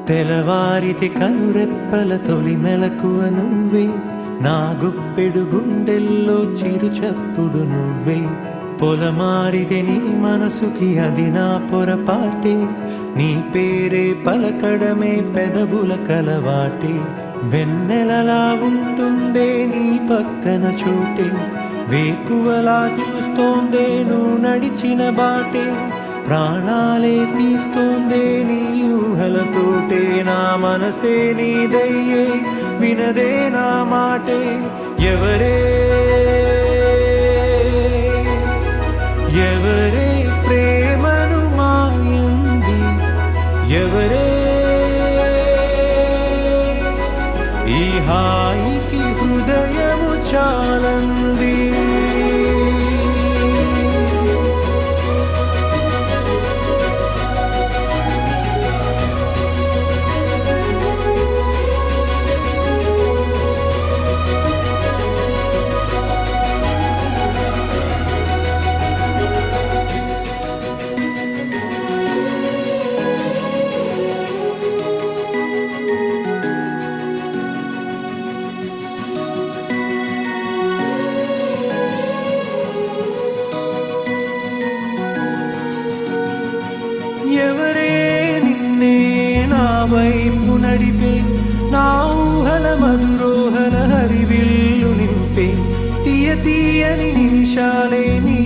తెలవారితి కనురెప్పల తొలి మెలకువ నువ్వే, నా గుప్పెడు గుండెల్లో చిరు చప్పుడు నువ్వే. పొలమారితే నీ మనసుకి అది నా పొరపాటే, నీ పేరే పలకడమే పెదవుల కలవాటే. వెన్నెలలా ఉంటుందే నీ పక్కన చోటే, వేకువలా చూస్తోందే నువ్వు నడిచిన బాటే. ప్రాణాలే తీస్తోందే నీ ఊహలతోటే, నా మనసే నీదయ్యే వినదే నా మాటే. ఎవరే ప్రేమను మాయంది, ఎవరే ఈ హాయికి హృదయము చాలంది. ఎవరే నిన్నే నా వైపు నడిపే, నా ఊహల మధురోహల హరివిల్లు నింపే. తీయ తీయని నిమిషాలే నీ